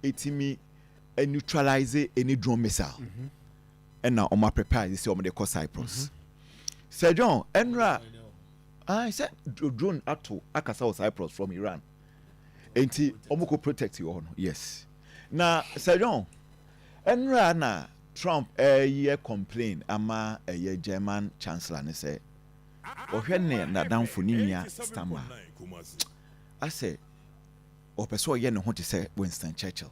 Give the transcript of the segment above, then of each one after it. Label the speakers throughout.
Speaker 1: etimi neutralize any drone missile and now on my prepare this on the coast Cyprus Sir John enra I said drone ato akasa Cyprus from Iran enti omoko protect you on yes na Sir John enra na Trump year complain ama a German chancellor ne say ohwe ne na danfo ni nua Starmer I say opeso ye ne ho te say Winston Churchill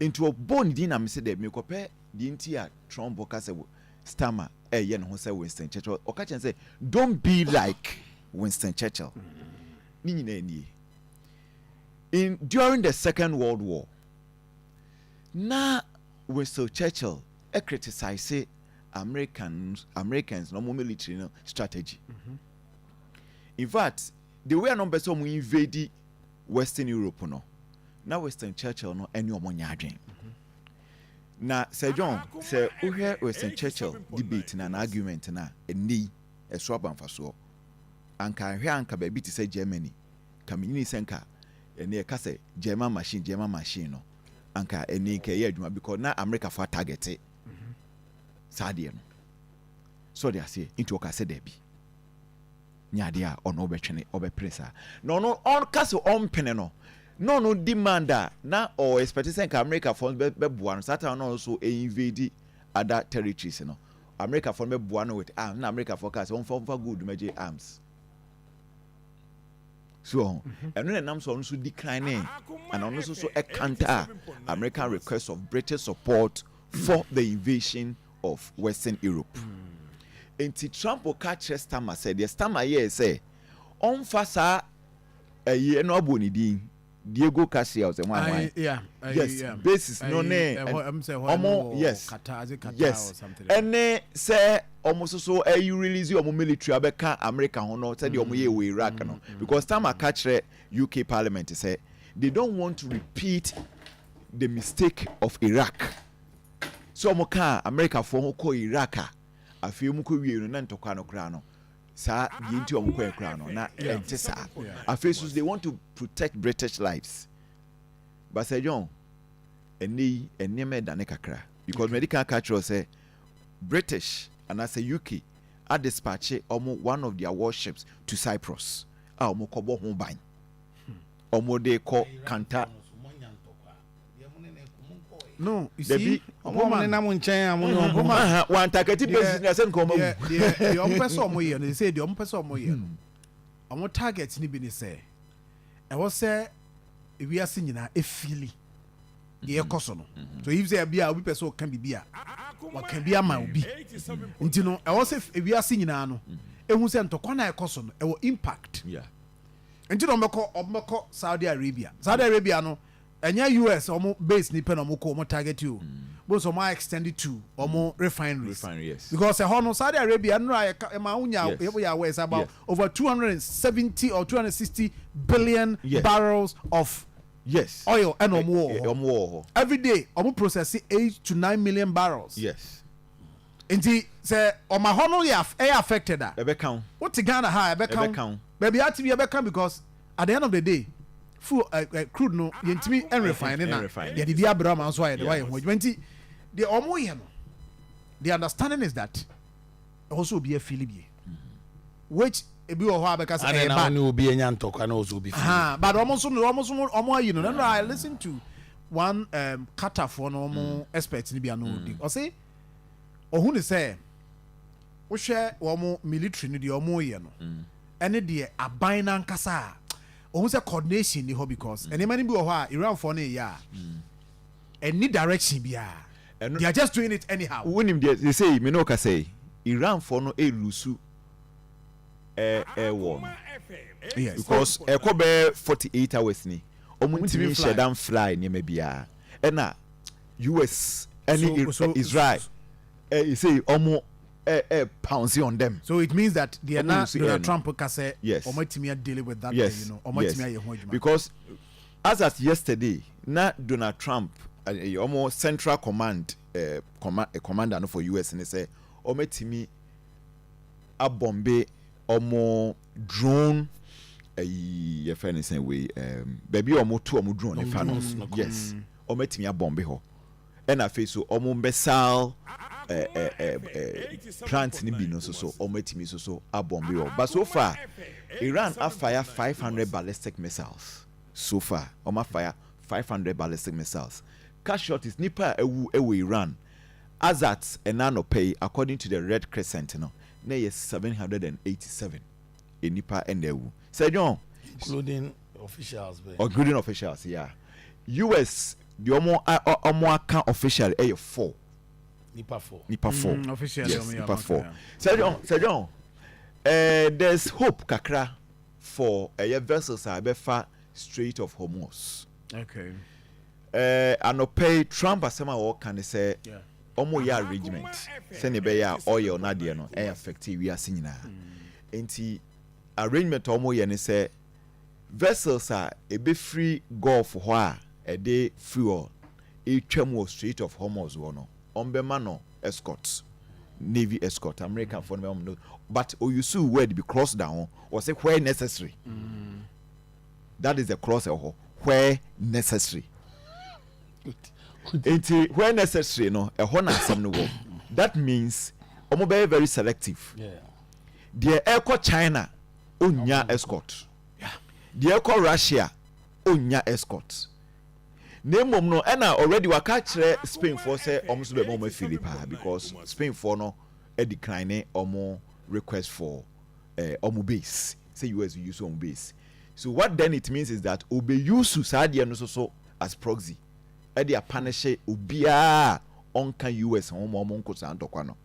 Speaker 1: into a bone din am say de me kope di ntia Trump ka say Starmer ye ne ho say Winston Churchill o ka chen say don't be like Winston Churchill ni nyina ni in during the Second World War na Winston Churchill criticize Americans no military no strategy in fact the way no person we invade Western Europe no na Winston Churchill no any omonya adwen na Sir John say uhwe Winston Churchill debate na argument na eni eso abanfaso anka hwe anka ba bi ti say Germany kamini senka ene ka say German machine no anka eni ka ye adwuma because na America for target sadie no so they say into ka say debi nyade a ono betwene obepresa no on kase on pene no demand na or expect say America for be bua no satan no so invade other territories no America for be bua no with arms na America for case on for good meje arms so and when nam so no decline and on so a counter American request of British support for the invasion of Western Europe. Enti Trump o catch Starmer said the Starmer here say on fasa ye no aboni din Diego Cassius and one yes basis no ne omo yes
Speaker 2: Qatar or something
Speaker 1: and say almost so you release your military abeka America ho no said the omo ye we Iraq no because Starmer catch UK parliament say they don't want to repeat the mistake of Iraq so omo ka America for ko Iraq afi mu ko wie no na ntokwa no kra no sa yinti omko ekra no na ente sa afi so they want to protect British lives but Sir John eni eneme dane kakra because medical culture say British and as a UK are dispatch one of their warships to Cyprus omo kobo ho ban omo de ko kanta
Speaker 2: no you see omo na mo nchen amono
Speaker 1: one target business and come
Speaker 2: the omo person omo ye they say the omo person omo ye omo target ni bi ni say e wo say e wi ase nyina e fili ye koso no so if say bia obi person kan bibia wa kan bia ma obi nti no e wo say e wi ase nyina no ehu say ntokwa na e koso no e wo impact nti no meko Saudi Arabia no enya US omo base ni pen omo ko omo target you but omo extended to omo refineries
Speaker 1: yes.
Speaker 2: because no Saudi Arabia no ma unya ya is about over 270 or 260 billion barrels of oil and omo every day omo process 8 to 9 million barrels inti say omo hono ya affected that
Speaker 1: e be count
Speaker 2: what Ghana ha e be count baby ati e be count because at the end of the day full crude no yentimi and refining na the dia brama so the way hojmenti the omo ye no the understanding is that also be a filibie which e bi ho abeka say
Speaker 3: na no obi enya ntokwa na also be
Speaker 2: but omo you know I listen to one Qatar for no omo expert ni bia no di o say ohun ni say wo hwe omo military ni the omo ye no ene de aban na nkasa who say coordination ni ho because any man bi ho Iran for na ya any direction bia they are just doing it anyhow
Speaker 1: when him they say me no ka say Iran for no lusu war yes because e ko be 48 hours ni omuntimi shedan fly ni me bia na US any Israel you say omo pounce on them.
Speaker 2: So it means that they are not Donald Trump can say dealing with that
Speaker 1: yes.
Speaker 2: You know
Speaker 1: because as at yesterday na Donald Trump almost central command commander no for US and say ometimi a bombe drone your friend is saying we baby or more two or more drone yes or met me a bomb ho and I face so omo plant ni bi no so or met me so a bomb but so far Iran have fire 500 ballistic missiles so far fire 500 ballistic missiles casualties nipa ewu Iran Azat and nano pay according to the Red Crescent no na yes 787 in nipa and ewu say John
Speaker 3: including officials
Speaker 1: including officials yeah US the omo account official 4
Speaker 3: nipa 4
Speaker 2: official
Speaker 1: yes, nipa 4 say John there's hope kakra for vessels abefa Strait of Hormuz
Speaker 2: okay
Speaker 1: anopay Trump asema wo kan say omo ya arrangement say ne be ya oil na de no affect we ase nyina enti arrangement omo ye ne say vessels are be free Gulf ho a dey fuel twam Strait of Hormuz wo no ombema no escorts Navy escort American for no but you see where to be crossed down or say where necessary that is the cross where necessary where necessary no that means very selective the echo China onya escort the echo Russia onya escort Nemom no ena already waka kire Spain for say almost be more Philippa because Spain for no decline omo request for omo base say US use omo base so what then it means is that obe use sadia no so as proxy e dey punish obia onka US omo nkosa antokwa no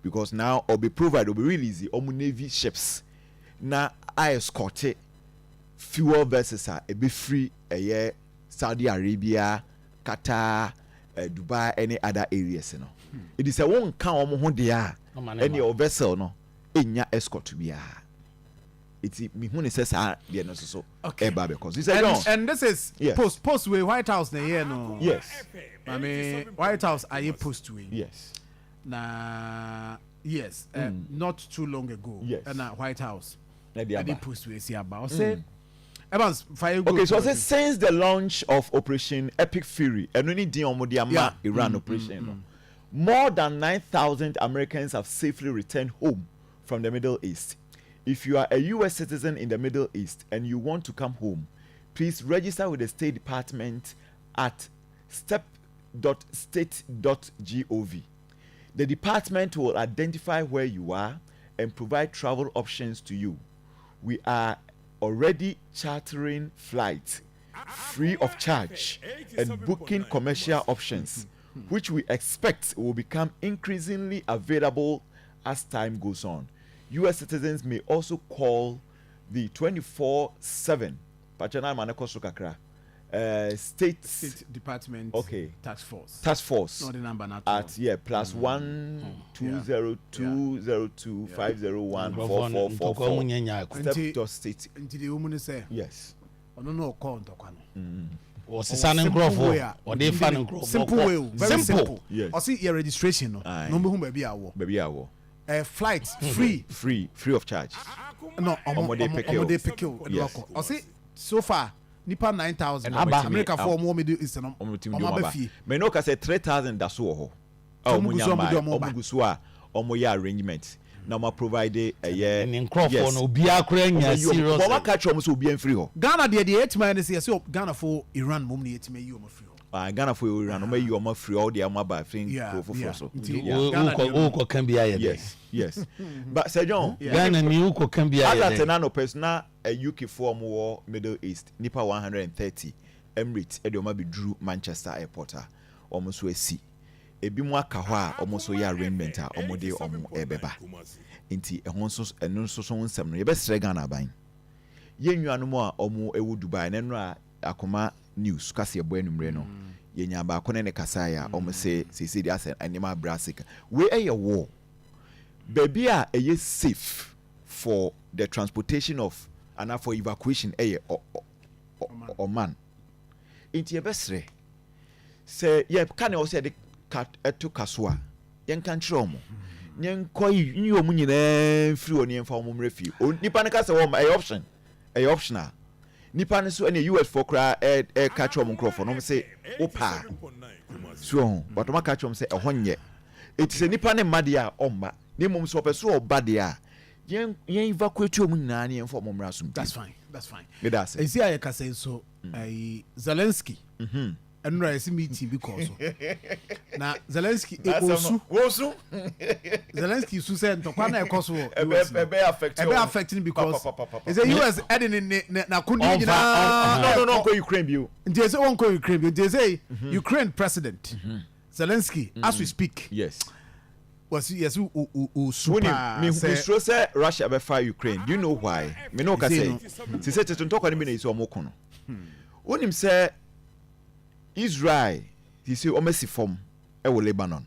Speaker 1: because now obe provide obe release omo navy ships na I escort fuel vessels e be free Saudi Arabia, Qatar, Dubai, any other areas, It is a one count omo dia any vessel no enya escort to be It's me who says there no so
Speaker 2: okay
Speaker 1: because this
Speaker 2: and this is
Speaker 1: yes.
Speaker 2: post way White House na here no
Speaker 1: yes
Speaker 2: I mean White House are you post way
Speaker 1: yes
Speaker 2: na yes not too long ago
Speaker 1: yes
Speaker 2: and White House
Speaker 1: they
Speaker 2: post way see about say Evans,
Speaker 1: okay, so since the launch of Operation Epic Fury, and only Iran operation, more than 9,000 Americans have safely returned home from the Middle East. If you are a U.S. citizen in the Middle East and you want to come home, please register with the State Department at step.state.gov. The department will identify where you are and provide travel options to you. We are already chartering flights free of charge and booking commercial options, which we expect will become increasingly available as time goes on. U.S. citizens may also call the 24/7 State
Speaker 2: Department Task Force.
Speaker 1: No, the number not at +1 202 501 444 step to state.
Speaker 2: Into the woman say
Speaker 1: yes.
Speaker 2: No call Tokwano.
Speaker 3: Or Sisan Grove or they fan
Speaker 2: simple way, very simple.
Speaker 1: Yes.
Speaker 2: I see your registration no. Number whom baby awo. Flight free
Speaker 1: of charge.
Speaker 2: No, they pick you.
Speaker 1: Yes.
Speaker 2: I see so far nipa 9,000 America for more middle east no
Speaker 1: me no ka say 3,000 da so ho omugusu a omoya arrangement na ma provide
Speaker 3: yes no obi akora nya serious
Speaker 1: but what catch omo so obi en free ho
Speaker 2: Ghana de 8 man say Ghana for Iran mom na 8 man yi omo free ho
Speaker 1: Ghana for Iran omo yi omo free all the am ba free for so
Speaker 3: who can be here
Speaker 1: yes but Sir John
Speaker 3: Ghana ni who can be here
Speaker 1: that na no personal UK for more Middle East nipa 130 Emirates e de omo be drew Manchester airport omo so esi ebi mu aka ho a omo so ya arrangement a omo de omo ebeba nti ehon so eno so nsem no ye be sre Ghana ban ye nnuanu mu a omo ewu Dubai na no a Akoma news kase ebo enumre no ye nya ba ko ne kasa ya omo se di ase anima brasika we eye war baby a eye safe for the transportation of and for evacuation or man into your best say yeah can also the cat to kaswa yen kan trom yen koy ni omu nyina free oni en fa omu refi nipa ne ka say wo my option ɛyɛ optional nipa ne so ɛne US for kra catch ɔmo nkrɔfo no say opa so but ɔmo catch ɔmo say ɛhɔ nyɛ eti sɛ nipa ne mma de a ɔmba ne mom so ɔpɛ so ɔba de a yɛn evacuate ɔmo nyinaa ne yɛn fɔ ɔmo mmra so
Speaker 2: that's fine
Speaker 1: me da say
Speaker 2: esi ayɛ kasa nso Zelensky ɛnura yɛsi meeting bi kɔ so na Zelensky
Speaker 1: wosu
Speaker 2: Zelensky su sɛ ntɔkwa na ɛkɔ so
Speaker 1: ɛbɛ
Speaker 2: affect because ɛsɛ US ɛde ne na kundi nyinaa
Speaker 1: no go Ukraine bio
Speaker 2: nti ɛsɛ wɔn kɔ Ukraine bio nti ɛsɛ Ukraine president Zelensky as we speak
Speaker 1: yes
Speaker 2: yes super
Speaker 1: me sure say Russia be fire Ukraine you know why me no ka say say ntɔkwa ne me na isi ɔmo ko no wonim say Israel he say o mesi form e wo Lebanon